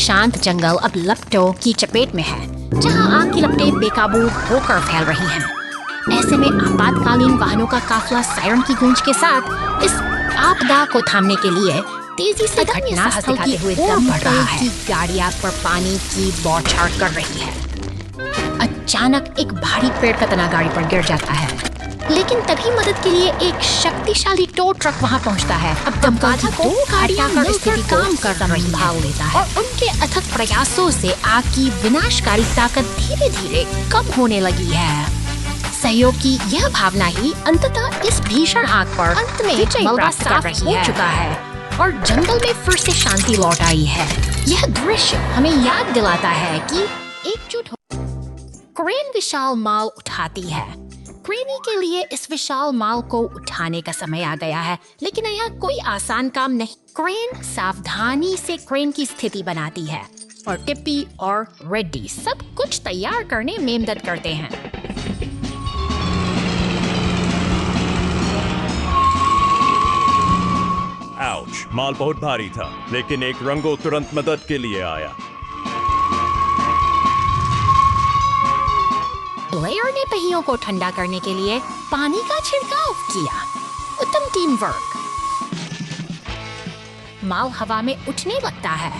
शांत जंगल अब लपटों की चपेट में है, जहां आग की लपटें बेकाबू होकर फैल रही हैं। ऐसे में आपातकालीन वाहनों का काफिला सायरन की गूंज के साथ इस आपदा को थामने के लिए तेजी से घटनास्थल की ओर बढ़ रहा है। गाड़ी आग पर पानी की बौछार कर रही है। अचानक एक भारी पेड़ का तना गाड़ी पर गिर जाता है, लेकिन तभी मदद के लिए एक शक्तिशाली टो ट्रक वहां पहुंचता है। अब दमकल की दो गाड़ियां मिलकर काम कर संभाल लेता है और उनके अथक प्रयासों से आग की विनाशकारी ताकत धीरे धीरे कम होने लगी है। सहयोग की यह भावना ही अंततः इस भीषण आग पर अंत में मलबा साफ हो चुका है और जंगल में फिर से शांति लौट आई है। यह दृश्य हमें याद दिलाता है कि एकजुट हो। क्रेन विशाल माल उठाती है। क्रेनी के लिए इस विशाल माल को उठाने का समय आ गया है, लेकिन यह कोई आसान काम नहीं। क्रेन सावधानी से क्रेन की स्थिति बनाती है और टिप्पी और रेड्डी सब कुछ तैयार करने में मदद करते हैं। आउच, माल बहुत भारी था, लेकिन एक रंगो तुरंत मदद के लिए आया। ब्लेयर ने पहियों को ठंडा करने के लिए पानी का छिड़काव किया। उत्तम टीम वर्क। माल हवा में उठने लगता है।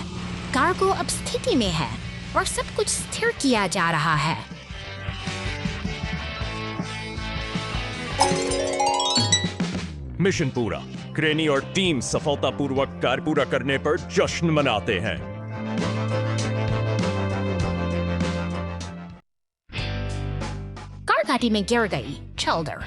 कार्गो अब स्थिति में है और सब कुछ स्थिर किया जा रहा है। मिशन पूरा। क्रेनी और टीम सफलतापूर्वक कार्य पूरा करने पर जश्न मनाते हैं। कार घाटी में गिर गई। चल्डर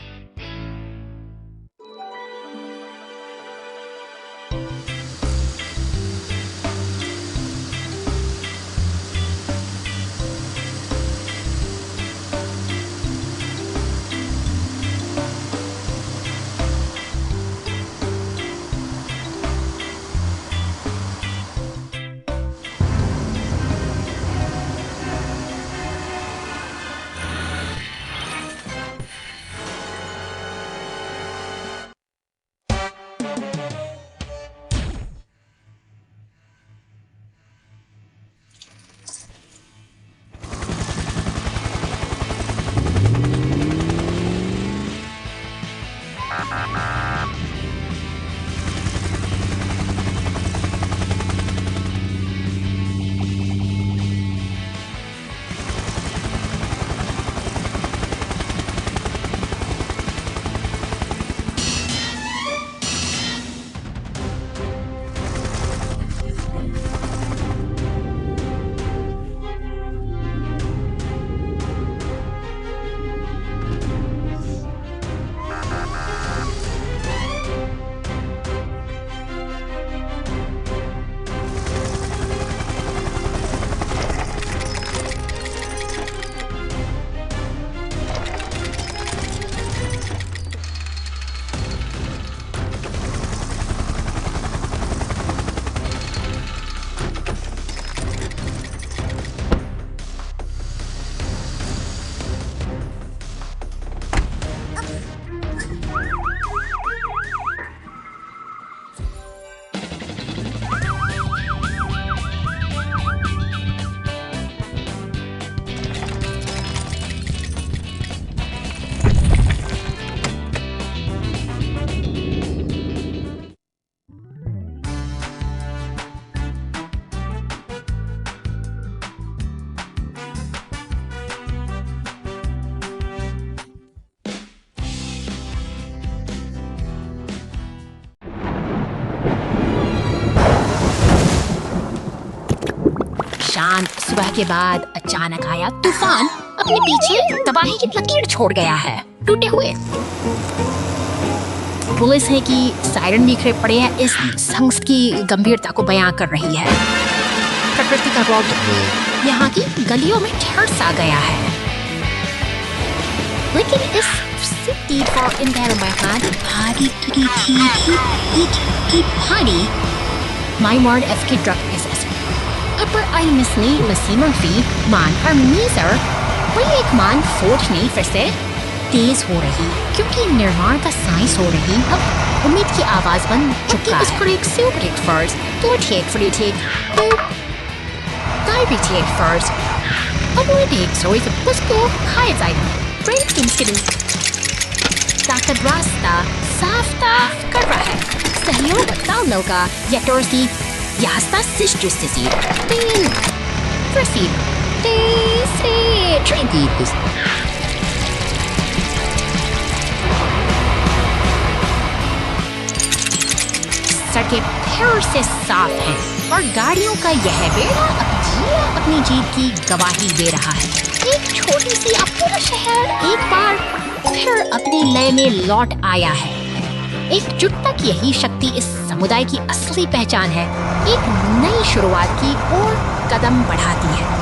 शांत सुबह के बाद अचानक आया तूफान अपने पीछे तबाही की लकीर छोड़ गया है। टूटे हुए पुलिस है कि सायरन बिखरे पड़े हैं इस संघर्ष की गंभीरता को बयां कर रही है। प्रकृति का रौद्र यहाँ की गलियों में ठहर सा गया है, लेकिन इस सिटी पर इन भारी My word FK drug is upper I misni masiman fee मान harmonizer वही एक मान फोर्ज नहीं फिर से तेज हो रही, क्योंकि निर्माण का साइंस हो रही। अब उम्मीद की आवाज बन चुकी है। इस पर एक सुपर एक फर्ज तो ठीक irritated first. अब वो देख सोई तो उसको खाए जाएगा। ट्रेन किंग्स के लिए ताकत रास्ता साफ कर रहा है। सहयोग तालमेल का यटोर्सी यास्ता सिस्टुस्टिसी तीन प्रसीद से ट्रेन की सड़कें फिर से साफ हैं और गाड़ियों का यह बेड़ा अपनी जीत की गवाही दे रहा है। एक छोटी सी अपना शहर एक बार फिर अपनी लय में लौट आया है। एकजुटता की यही शक्ति इस समुदाय की असली पहचान है। एक नई शुरुआत की ओर कदम बढ़ाती है।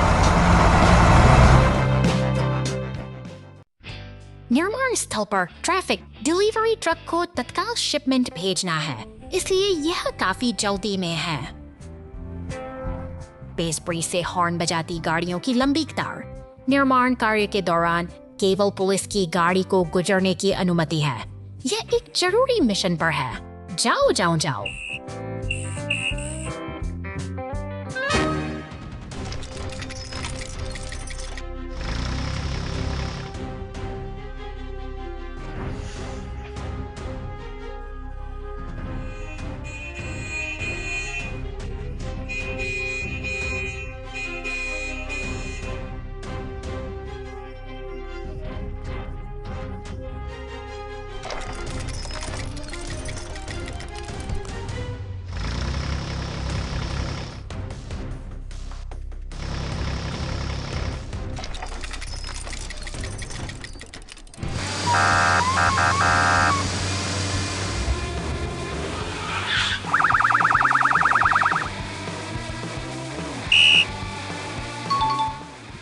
निर्माण स्थल पर ट्रैफिक डिलीवरी ट्रक को तत्काल शिपमेंट भेजना है, इसलिए यह काफी जल्दी में है। बेसब्री से हॉर्न बजाती गाड़ियों की लंबी कतार। निर्माण कार्य के दौरान केवल पुलिस की गाड़ी को गुजरने की अनुमति है। यह एक जरूरी मिशन पर है। जाओ जाओ जाओ।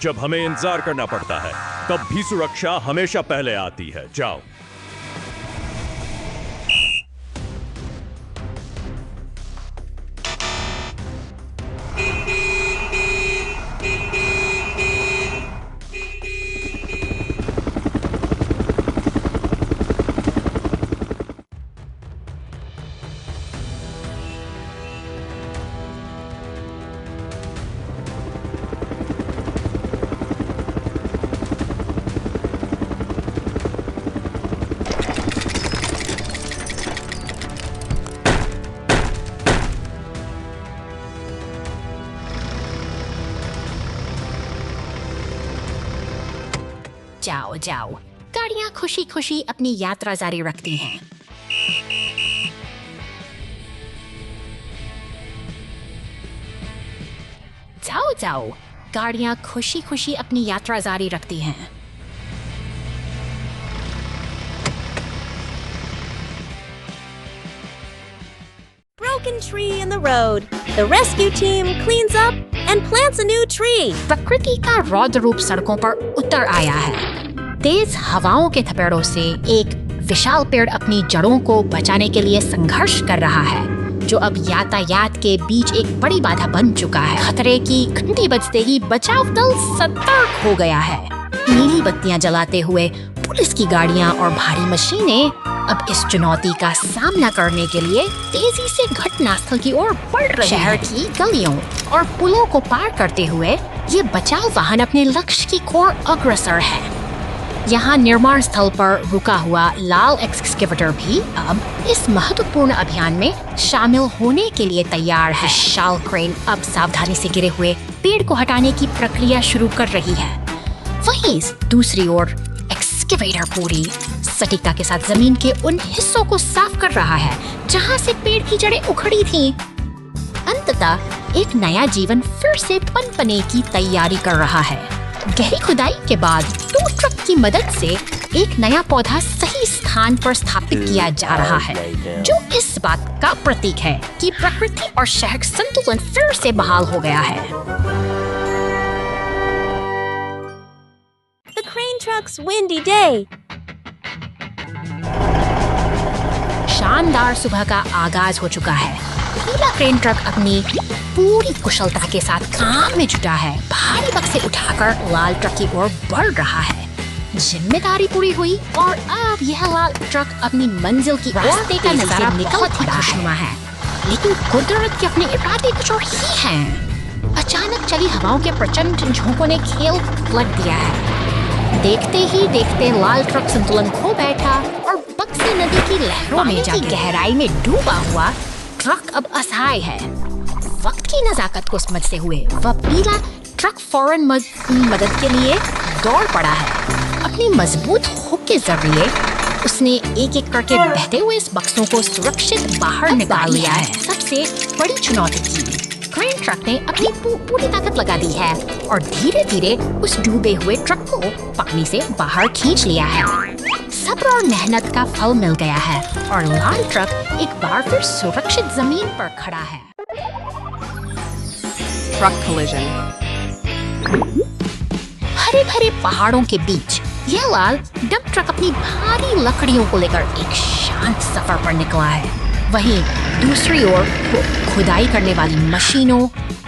जब हमें इंतजार करना पड़ता है तब भी सुरक्षा हमेशा पहले आती है। जाओ। जाओ जाओ। गाड़ियां खुशी खुशी अपनी यात्रा जारी रखती हैं। जाओ जाओ। गाड़ियां खुशी खुशी अपनी यात्रा जारी रखती हैं। Broken tree in the road. The rescue team cleans up and plants a new tree. प्रकृति का रौद्र रूप सड़कों पर उतर आया है। तेज हवाओं के थपेड़ों से एक विशाल पेड़ अपनी जड़ों को बचाने के लिए संघर्ष कर रहा है, जो अब यातायात के बीच एक बड़ी बाधा बन चुका है। खतरे की घंटी बजते ही बचाव दल सतर्क हो गया है। नीली बत्तियां जलाते हुए पुलिस की गाड़ियां और भारी मशीनें अब इस चुनौती का सामना करने के लिए तेजी से घटनास्थल की ओर बढ़ रही हैं। शहर की गलियों और पुलों को पार करते हुए ये बचाव वाहन अपने लक्ष्य की ओर अग्रसर है। यहाँ निर्माण स्थल पर रुका हुआ लाल एक्सकेवेटर भी अब इस महत्वपूर्ण अभियान में शामिल होने के लिए तैयार है। विशाल क्रेन अब सावधानी से गिरे हुए पेड़ को हटाने की प्रक्रिया शुरू कर रही है। वहीं दूसरी ओर एक्सकेवेटर पूरी सटीकता के साथ जमीन के उन हिस्सों को साफ कर रहा है जहां से पेड़ की जड़ें उखड़ी थीं। अंततः एक नया जीवन फिर से पनपने की तैयारी कर रहा है। गहरी खुदाई के बाद टू ट्रक की मदद से एक नया पौधा सही स्थान पर स्थापित किया जा रहा है, जो इस बात का प्रतीक है कि प्रकृति और शहर का संतुलन फिर से बहाल हो गया है। The crane truck's windy day. शानदार सुबह का आगाज हो चुका है। नीला क्रेन ट्रक अपनी पूरी कुशलता के साथ काम में जुटा है। भारी बक्से उठाकर लाल ट्रक की ओर बढ़ रहा है। जिम्मेदारी पूरी हुई और अब यह लाल ट्रक अपनी मंजिल की रास्ते का नजारा बहुत ही खुशनुमा है, लेकिन कुदरत के अपने इरादे कुछ और ही हैं। अचानक चली हवाओं के प्रचंड झोंकों ने खेल पलट दिया है। देखते ही देखते लाल ट्रक संतुलन खो बैठा और बक्सी नदी की लहरों में जाकर गहराई में डूबा हुआ ट्रक अब असहाय है। वक्त की नजाकत को समझते हुए वह पीला ट्रक फौरन मदद के लिए दौड़ पड़ा है। अपनी मजबूत हुक के जरिए उसने एक एक करके बहते हुए इस बक्सों को सुरक्षित बाहर निकाल लिया है। सबसे बड़ी चुनौती थी। क्रेन ट्रक ने अपनी पूरी ताकत लगा दी है और धीरे धीरे उस डूबे हुए ट्रक को पानी से बाहर खींच लिया है। सब्र और मेहनत का फल मिल गया है और लाल ट्रक एक बार फिर सुरक्षित जमीन पर खड़ा है। Truck collision. हरे भरे पहाड़ों के बीच यह लाल डंप ट्रक अपनी भारी लकड़ियों को लेकर एक शांत सफर पर निकला है। वहीं दूसरी ओर खुदाई करने वाली मशीनों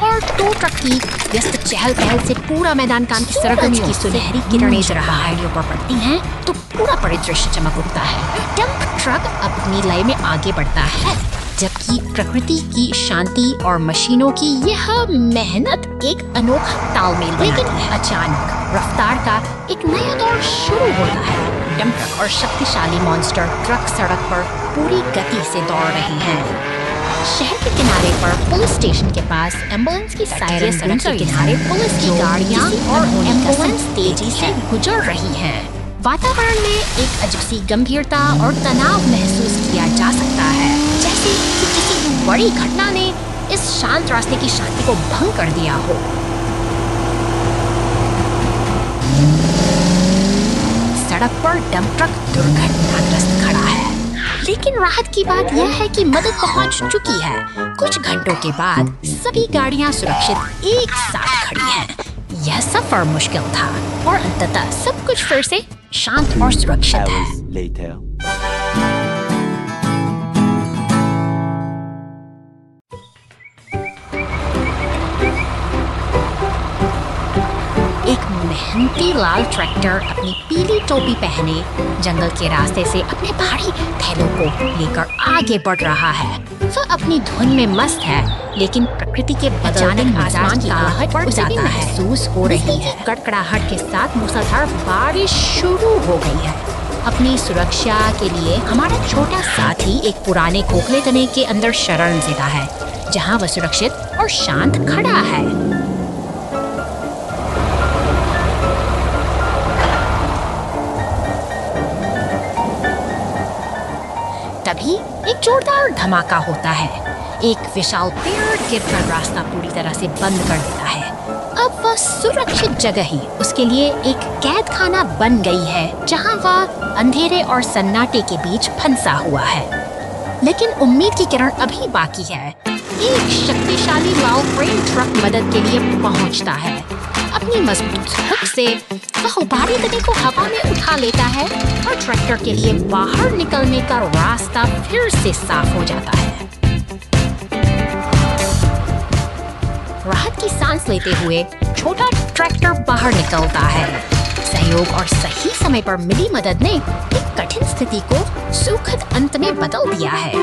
और टो ट्रक की व्यस्त चहल पहल से पूरा मैदान काम की सरगर्मियों की सुनहरी किरणें जब पहाड़ियों पर पड़ती हैं तो पूरा परिदृश्य चमक उठता है। डंप ट्रक अपनी लय में आगे बढ़ता है जबकि प्रकृति की शांति और मशीनों की यह मेहनत एक अनोखा तालमेल बनाती है। अचानक रफ्तार का एक नया दौर शुरू होता है। डंप ट्रक और शक्तिशाली मॉन्स्टर ट्रक सड़क पर पूरी गति से दौड़ रहे हैं। शहर के किनारे पर पुलिस स्टेशन के पास एम्बुलेंस की सायरन सड़क के किनारे पुलिस की गाड़ियां और एम्बुलेंस तेजी से गुजर रही हैं। वातावरण में एक अजीब सी गंभीरता और तनाव महसूस किया जा सकता है, जैसे कि किसी बड़ी घटना ने इस शांत रास्ते की शांति को भंग कर दिया हो। सड़क पर डंप ट्रक दुर्घटनाग्रस्त खड़ा है, लेकिन राहत की बात यह है कि मदद पहुंच चुकी है। कुछ घंटों के बाद सभी गाड़ियां सुरक्षित एक साथ खड़ी हैं। यह सफर मुश्किल था और अंततः सब कुछ फिर से शांत और सुरक्षित है। एक मेहनती लाल ट्रैक्टर अपनी पीली टोपी पहने जंगल के रास्ते से अपने भारी थैलों को लेकर आगे बढ़ रहा है। वह अपनी धुन में मस्त है, लेकिन प्रकृति के अचानक आसमान की आहट उजाता महसूस हो रही है। कड़कड़ाहट के साथ मूसलाधार बारिश शुरू हो गई है। अपनी सुरक्षा के लिए हमारा छोटा साथी एक पुराने खोखले तने के अंदर शरण लेता है, जहां वह सुरक्षित और शांत खड़ा है। तभी एक जोरदार धमाका होता है। एक विशाल पेड़ गिरकर रास्ता पूरी तरह से बंद कर देता है। अब वह सुरक्षित जगह ही उसके लिए एक कैद खाना बन गई है, जहां वह अंधेरे और सन्नाटे के बीच फंसा हुआ है। लेकिन उम्मीद की किरण अभी बाकी है। एक शक्तिशाली लाल क्रेन ट्रक मदद के लिए पहुंचता है। अपनी मजबूत हुक से वह उभारी तने को हवा में उठा लेता है और ट्रैक्टर के लिए बाहर निकलने का रास्ता फिर से साफ हो जाता है। राहत की सांस लेते हुए छोटा ट्रैक्टर बाहर निकलता है। सहयोग और सही समय पर मिली मदद ने एक कठिन स्थिति को सुखद अंत में बदल दिया है।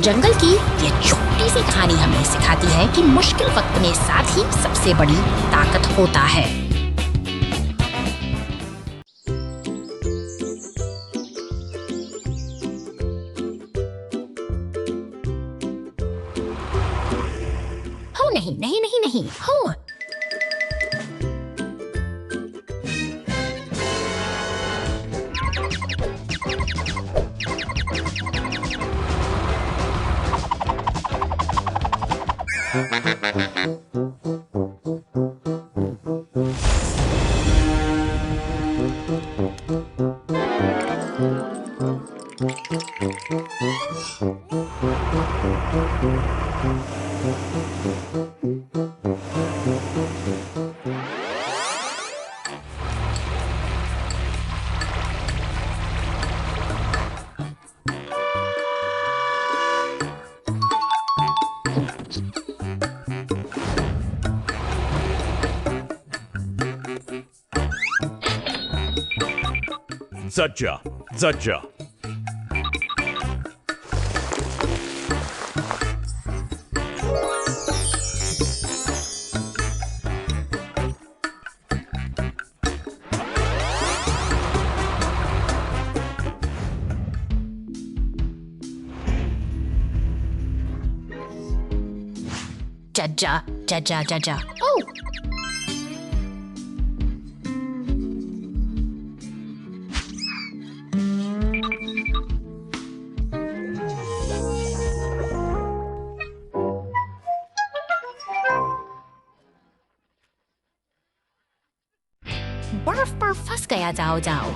जंगल की यह छोटी सी कहानी हमें सिखाती है कि मुश्किल वक्त में साथ ही सबसे बड़ी ताकत होता है। हो नहीं नहीं नहीं नहीं हो। सज्जा सज्जा। जज्जा जज्जा जज्जा। ओह, बर्फ पर फंस गया जाओ जाओ।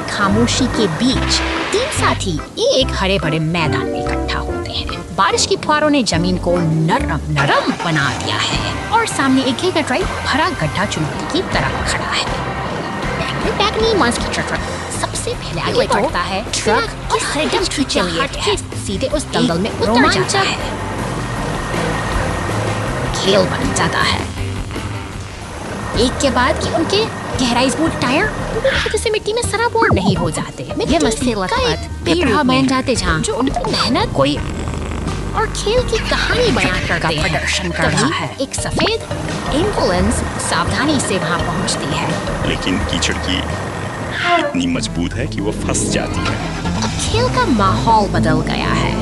खामोशी के बीच तीन साथी एक हरे भरे मैदान में इकट्ठा होते हैं। बारिश की फुहारों ने जमीन को नरम नरम बना दिया है और सामने एक घेरा ड्राइव भरा गड्ढा चुनौती की तरफ खड़ा है। बैगनी मांस की ट्रक सबसे पहले आगे बढ़ता है। ट्रक और हरदम चलिए सीधे उस दलदल में उतर जाता है। खेल बन जाता है। एक के बाद कि उनके गहराई स्मूथ टायर पूरी से मिट्टी में सराबोर नहीं हो जाते। ये मसले बेपरवाह बन जाते जहाँ जो उनकी मेहनत कोई और खेल की कहानी बयां करते हैं। प्रदर्शन कर रहा है। एक सफेद एम्बुलेंस सावधानी से वहाँ पहुँचती है, लेकिन कीचड़ की इतनी मजबूत है कि वो फंस जाती है। अब खेल का माहौल बदल गया है।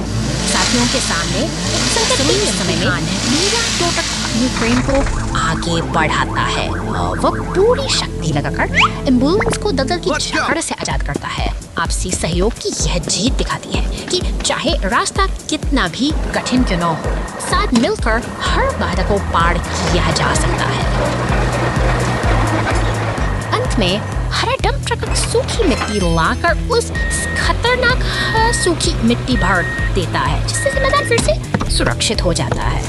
साथियों के सामने एक संकटपूर्ण समय में मीरा टोटक अपनी ट्रेन को आगे बढ़ाता है। वह पूरी शक्ति लगाकर एम्बुलेंस को दलदल की जड़ से आजाद करता है। आपसी सहयोग की यह जीत दिखाती है कि चाहे रास्ता कितना भी कठिन क्यों न हो, साथ मिलकर हर बाधा को पार किया जा सकता है। अंत में हरा डंप ट्रक सूखी मिट्टी लाकर उस खतरनाक सूखी मिट्टी भर देता है, जिससे मैदान फिर से सुरक्षित हो जाता है।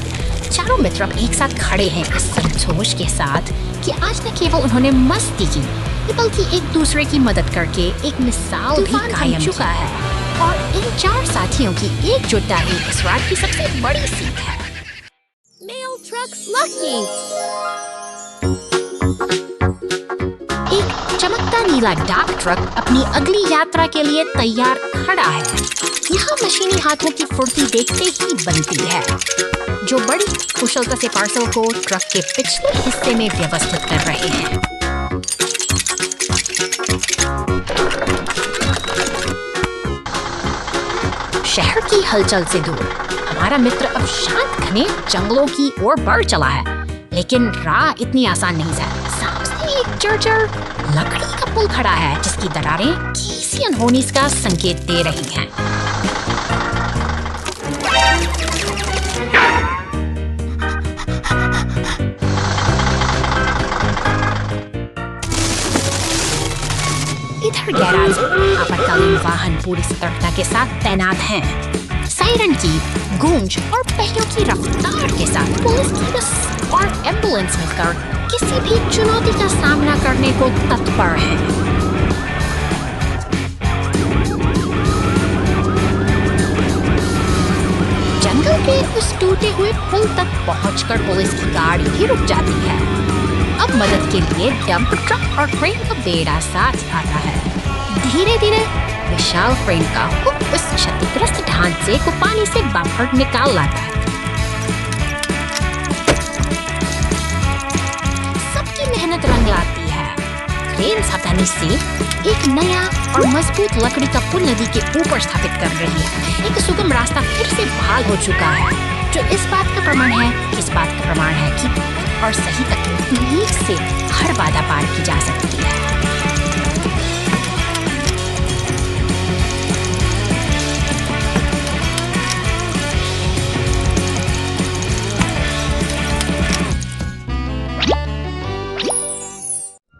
चारों मित्र अब एक साथ खड़े हैं इस संतोष के साथ कि आज न केवल उन्होंने मस्ती की, बल्कि एक दूसरे की मदद करके एक मिसाल भी कायम चुका है। और इन चार साथियों की एकजुटता ही इस रात की सबसे बड़ी सीख है। Mail truck's lucky. एक चमकता नीला डाक ट्रक अपनी अगली यात्रा के लिए तैयार खड़ा है। यहाँ मशीनी हाथों की फुर्ती देखते ही बनती है, जो बड़ी कुशलता से पार्सल को ट्रक के पिछले हिस्से में व्यवस्थित कर रहे हैं। शहर की हलचल से दूर हमारा मित्र अब शांत घने जंगलों की ओर बढ़ चला है, लेकिन राह इतनी आसान नहीं है। सामने एक जर्जर लकड़ी का पुल खड़ा है, जिसकी दरारें किसी अनहोनी का संकेत दे रही हैं। शहर गैराज में आपातकालीन वाहन पूरी सतर्कता के साथ तैनात हैं। सायरन की गूंज और पहियों की रफ्तार के साथ पुलिस की बस और एम्बुलेंस मिलकर किसी भी चुनौती का सामना करने को तत्पर है। जंगल के उस टूटे हुए पुल तक पहुंचकर पुलिस की गाड़ी भी रुक जाती है। अब मदद के लिए डंप ट्रक और क्रेन का बेड़ा साथ आता है। धीरे धीरे विशाल क्रेन का हुक उस क्षतिग्रस्त ढांचे को पानी से बाहर निकाल लाता है। सबकी मेहनत रंग लाती है। क्रेन सावधानी से एक नया और मजबूत लकड़ी का पुल नदी के ऊपर स्थापित कर रही है। एक सुगम रास्ता फिर से बहाल हो चुका है, जो इस बात का प्रमाण है कि और सही तकनीक से हर बाधा पार की जा सकती है।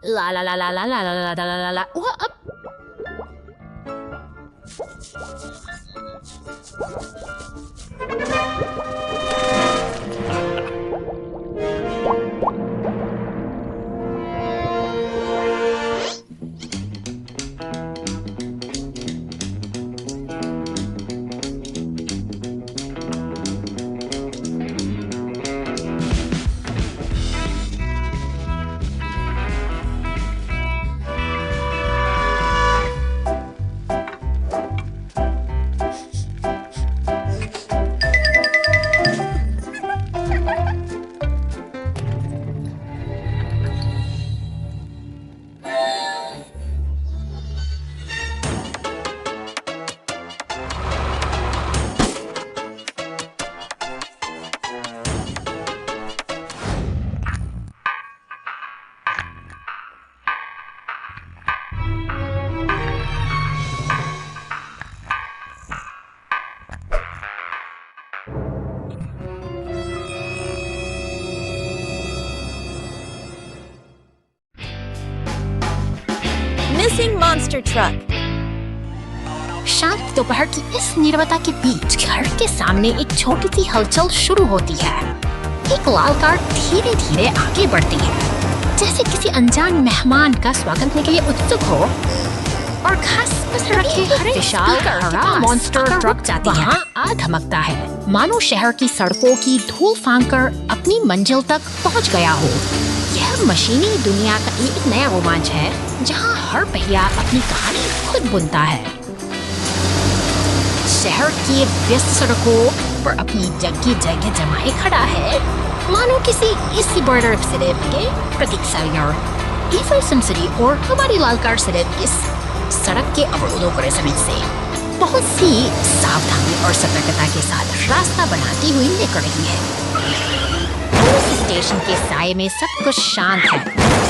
ला ला ला ला ला ला ला ला ला ला ला ला अब Missing monster truck. शांत दोपहर की इस नीरवता के बीच घर के सामने एक छोटी सी हलचल शुरू होती है। एक लाल कार धीरे धीरे आगे बढ़ती है, जैसे किसी अनजान मेहमान का स्वागत करने के लिए उत्सुक हो। और घास पर रखे हरे विशाल हरा मॉन्स्टर ट्रक जाती है। वहाँ आ धमकता है, मानो शहर की सड़कों की धूल फांककर अपनी मंजिल तक पहुँच गया हो। यह मशीनी दुनिया का एक नया रोमांच है, जहाँ हर पहिया अपनी कहानी खुद बुनता है। शहर की व्यस्त सड़कों पर अपनी जगह जमाए खड़ा है, मानो किसी इसी बॉर्डर सिर्फ के प्रतीक साइनर ईफल सिटी और हमारी लाल कार सिर्फ इस सड़क के अवरोधों पर से बहुत सी सावधानी और सतर्कता के साथ रास्ता बनाती हुई निकल रही है। स्टेशन के साये में सब कुछ शांत है,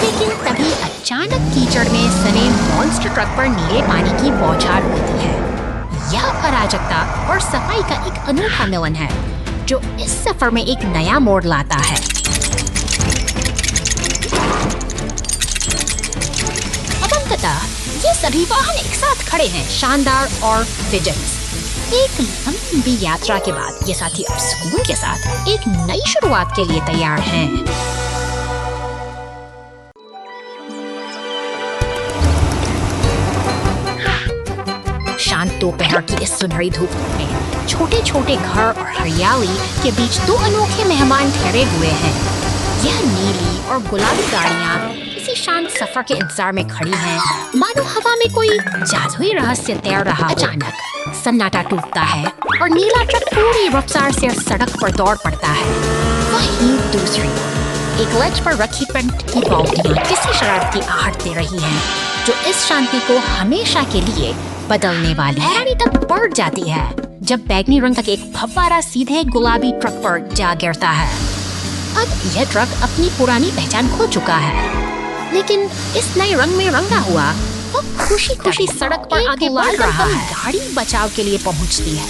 लेकिन तभी अचानक कीचड़ में सने मॉन्स्टर ट्रक पर नीले पानी की बौछार होती है। यह अराजकता और सफाई का एक अनोखा मिलन है, जो इस सफर में एक नया मोड़ लाता है। अब अंततः ये सभी वाहन एक साथ खड़े हैं, शानदार और विजिलेंस। एक लंबी यात्रा के बाद ये साथी अब सुकून के साथ एक नई शुरुआत के लिए तैयार हैं। शांत दोपहर की इस सुनहरी धूप में छोटे छोटे घर और हरियाली के बीच दो अनोखे मेहमान ठहरे हुए हैं। यह नीली और गुलाबी गाड़ियाँ किसी शांत सफर के इंतजार में खड़ी हैं, मानो हवा में कोई जादुई रहस्य तैर रहा। अचानक सन्नाटा टूटता है और नीला ट्रक पूरी रफ्तार से सड़क पर दौड़ पड़ता है। वहीं दूसरी ओर एक लज पर रखी पेंट की बाल्टियां किसी शराब की आहट दे रही हैं, जो इस शांति को हमेशा के लिए बदलने वाली है। हैरानी तब बढ़ जाती है जब बैगनी रंग का एक फव्वारा सीधे गुलाबी ट्रक पर जा गिरता है। अब यह ट्रक अपनी पुरानी पहचान खो चुका है, लेकिन इस नए रंग में रंगा हुआ वो खुशी खुशी सड़क पर आगे बढ़ रहा है। गाड़ी बचाव के लिए पहुंचती है।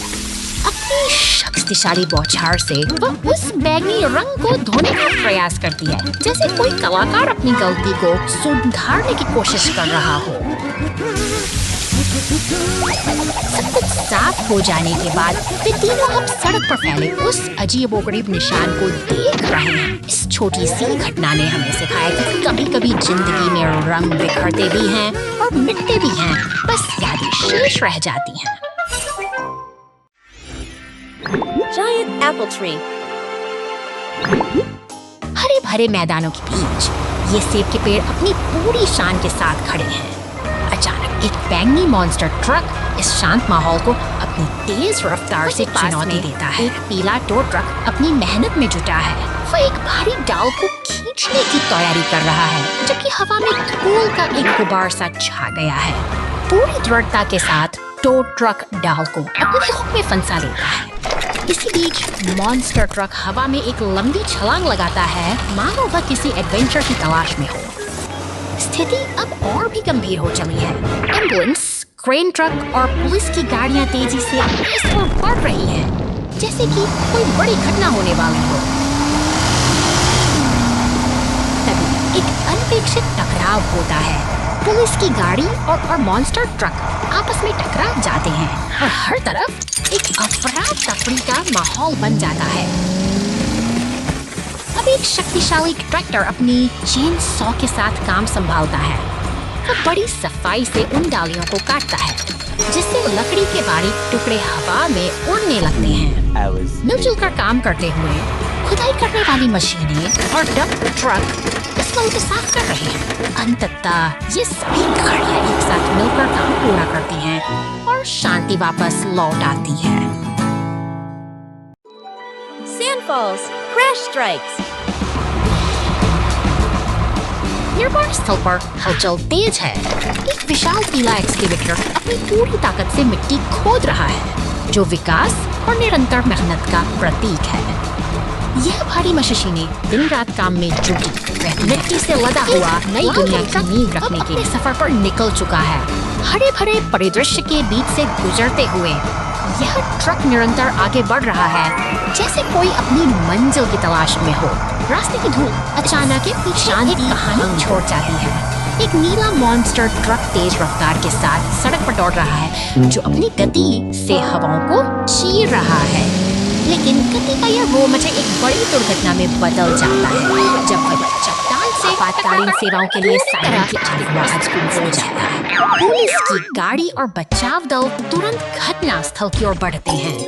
अब अपनी शक्तिशाली बौछार से वह उस बैगनी रंग को धोने का प्रयास करती है, जैसे कोई कलाकार अपनी गलती को सुधारने की कोशिश कर रहा हो। सब कुछ साफ हो जाने के बाद वे तीनों अब सड़क पर फैले उस अजीबोगरीब निशान को देख रहे हैं। इस छोटी सी घटना ने हमें सिखाया कि कभी-कभी जिंदगी में रंग बिखरते भी हैं और मिटते भी हैं, बस यादें शेष रह जाती हैं। Giant apple tree. हरे भरे मैदानों के बीच ये सेब के पेड़ अपनी पूरी शान के साथ खड़े हैं। अचानक एक बैंगनी मॉन्स्टर ट्रक इस शांत माहौल को अपनी तेज रफ्तार से चुनौती देता है। एक पीला टो ट्रक अपनी मेहनत में जुटा है। वह एक भारी डाल को खींचने की तैयारी कर रहा है, जबकि हवा में धूल का एक गुबार सा छा गया है। पूरी दृढ़ता के साथ टो ट्रक डाल को अपने हुक में फंसा लेता है। इसी बीच मॉन्स्टर ट्रक हवा में एक लंबी छलांग लगाता है, मानो वह किसी एडवेंचर की तलाश में हो। स्थिति अब और भी गंभीर हो चली है। एम्बुलेंस, क्रेन ट्रक और पुलिस की गाड़ियां तेजी से इस ओर बढ़ रही हैं, जैसे कि कोई बड़ी घटना होने वाली हो। तभी एक अनपेक्षित टकराव होता है। पुलिस की गाड़ी और मॉन्स्टर ट्रक आपस में टकरा जाते हैं और हर तरफ एक अफरा तफरी का माहौल बन जाता है। अब एक शक्तिशाली ट्रैक्टर अपनी चेन सॉ के साथ काम संभालता है। वह बड़ी सफाई से उन डालियों को काटता है, जिससे लकड़ी के बारीक टुकड़े हवा में उड़ने लगते हैं। मिलजुल कर काम करते हुए खुदाई करने वाली मशीनें और डंप ट्रक इस वक्त साफ कर रहे हैं। अंततः ये सभी गाड़ियां एक साथ मिलकर काम पूरा करती हैं और शांति वापस लौट आती है। Sand falls. Crash strikes. निर्माण स्थल पर हलचल तेज है। एक विशाल पीला एक्सकेवेटर अपनी पूरी ताकत से मिट्टी खोद रहा है, जो विकास और निरंतर मेहनत का प्रतीक है। यह भारी मशीनें दिन रात काम में जुटी मिट्टी से लदा हुआ नई दुनिया की नींव रखने के सफर पर निकल चुका है। हरे भरे परिदृश्य के बीच से गुजरते हुए यह ट्रक निरंतर आगे बढ़ रहा है, जैसे कोई अपनी मंजिल की तलाश में हो। रास्ते की धूल अचानक एक शांति कहानी छोड़ जाती है। एक नीला मॉन्स्टर ट्रक तेज रफ्तार के साथ सड़क पर दौड़ रहा है, जो अपनी गति से हवाओं को चीर रहा है। लेकिन गति का यह रोमांच एक बड़ी दुर्घटना में बदल जाता है, जब वह चट्टान से आपातकालीन सेवाओं के लिए सायरन की आवाज गूंज जाता है। पुलिस की गाड़ी और बचाव दल तुरंत घटना स्थल की ओर बढ़ते हैं,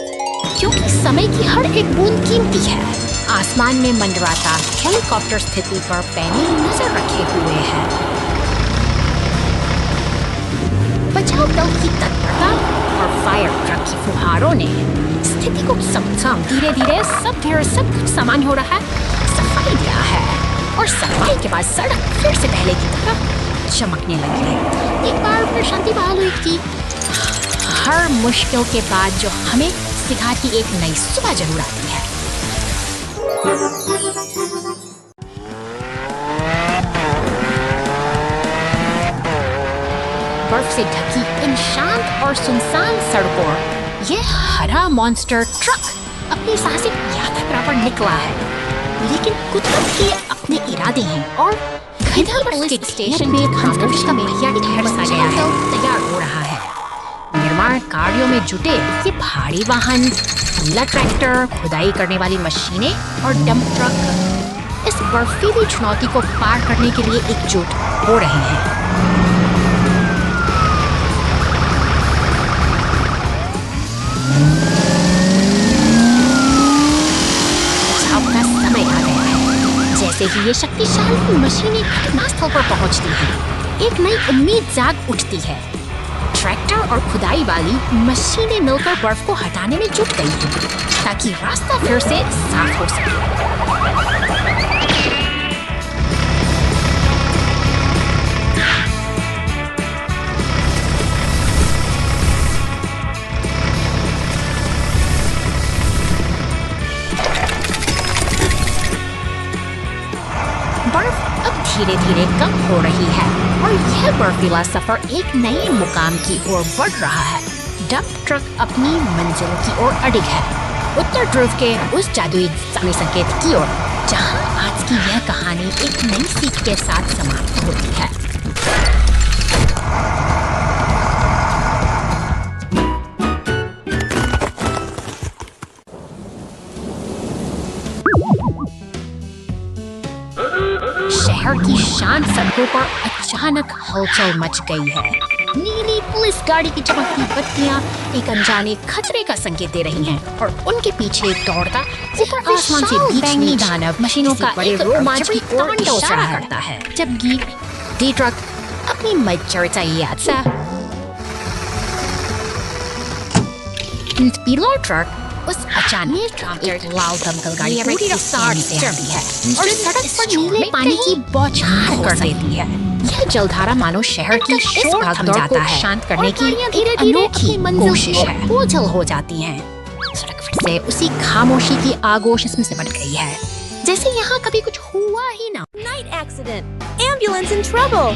क्योंकि समय की हर एक बूंद कीमती है। आसमान में मंडराता हेलीकॉप्टर स्थिति पर पैनी नजर रखे हुए है। बचाव दल की तत्परता और फायर ट्रक की फुहारों ने स्थिति को समझा। धीरे धीरे सब कुछ सामान्य हो रहा है। सफाई दिया है और सफाई के बाद सड़क फिर से पहले की तरह चमकने लगी है। एक बार फिर शांति बहाल हुई थी। हर मुश्किल के बाद जो हमें सिखाती एक नई सुबह जरूर आती है। बर्फ से ढकी इन शांत और सुनसान सड़कों यह हरा मॉन्स्टर ट्रक अपनी साहसिक यात्रा पर निकला है। लेकिन कुदरत के अपने इरादे हैं और पुलिस स्टेशन में खामोश का पहिया ठहर सा गया है, तैयार हो रहा है। निर्माण कार्यों में जुटे ये भारी वाहन, नीला ट्रैक्टर, खुदाई करने वाली मशीनें और डंप ट्रक इस बर्फीली चुनौती को पार करने के लिए एकजुट हो रहे हैं। जैसे ही ये शक्तिशाली मशीनें घटनास्थल पर पहुंचती हैं, एक नई उम्मीद जाग उठती है। ट्रैक्टर और खुदाई वाली मशीनें मिलकर बर्फ को हटाने में जुट गई हैं, ताकि रास्ता फिर से साफ हो सके। धीरे धीरे कम हो रही है और यह बर्फीला सफर एक नए मुकाम की ओर बढ़ रहा है। डंप ट्रक अपनी मंजिल की ओर अडिग है, उत्तर ध्रुव के उस जादुई समय संकेत की ओर, जहां आज की यह कहानी एक नई सीख के साथ समाप्त होती है। शहर की शांत सड़कों पर अचानक हलचल मच गई है। नीली पुलिस गाड़ी की चमकती बत्तियां एक अनजाने खतरे का संकेत दे रही हैं और उनके पीछे दौड़ता ऊपर आसमान से बैंगनी दानव मशीनों का एक रोमांच की ओर इशारा करता है, जबकि डी ट्रक अपनी मचरचाई पीला ट्रक उस अचानक एक लाल दमकल गाड़ी पूरी रफ्तार से आती है और सड़क पर नीले पानी की बौछार कर देती है। यह जलधारा मानो शहर की इस भागदौड़ को शांत करने की एक अनोखी कोशिश है। बोझल हो जाती हैं। सड़क फिर से उसी खामोशी की आगोश इसमें सिमट गई है, जैसे यहाँ कभी कुछ हुआ ही ना। Night accident. Ambulance in trouble.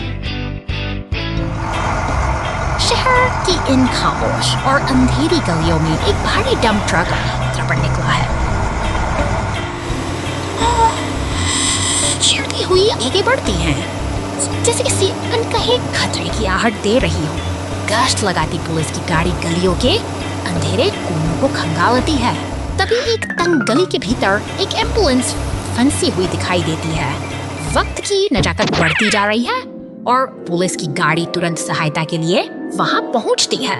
शहर की इन खामोश और अंधेरी गलियों में एक भारी डंप ट्रक यात्रा पर निकला है। चीरती हुई आगे बढ़ती हैं, जैसे किसी अनकहे खतरे की आहट दे रही हो। गश्त लगाती पुलिस की गाड़ी गलियों के अंधेरे कोनों को खंगालती है। तभी एक तंग गली के भीतर एक एम्बुलेंस फंसी हुई दिखाई देती है। वक्त की नजाकत बढ़ती जा रही है और पुलिस की गाड़ी तुरंत सहायता के लिए वहां पहुंचती है।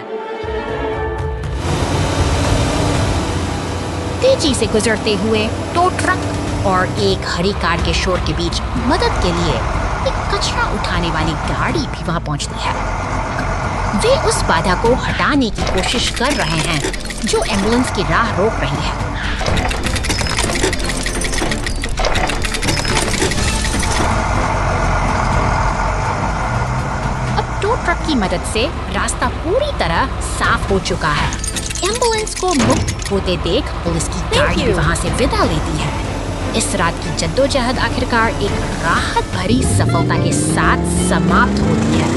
तेजी से गुजरते हुए दो ट्रक और एक हरी कार के शोर के बीच मदद के लिए एक कचरा उठाने वाली गाड़ी भी वहां पहुंचती है। वे उस बाधा को हटाने की कोशिश कर रहे हैं जो एम्बुलेंस की राह रोक रही है। ट्रक की मदद से रास्ता पूरी तरह साफ हो चुका है। एम्बुलेंस को मुक्त होते देख पुलिस की गाड़ी वहां से विदा लेती है। इस रात की जद्दोजहद आखिरकार एक राहत भरी सफलता के साथ समाप्त होती है।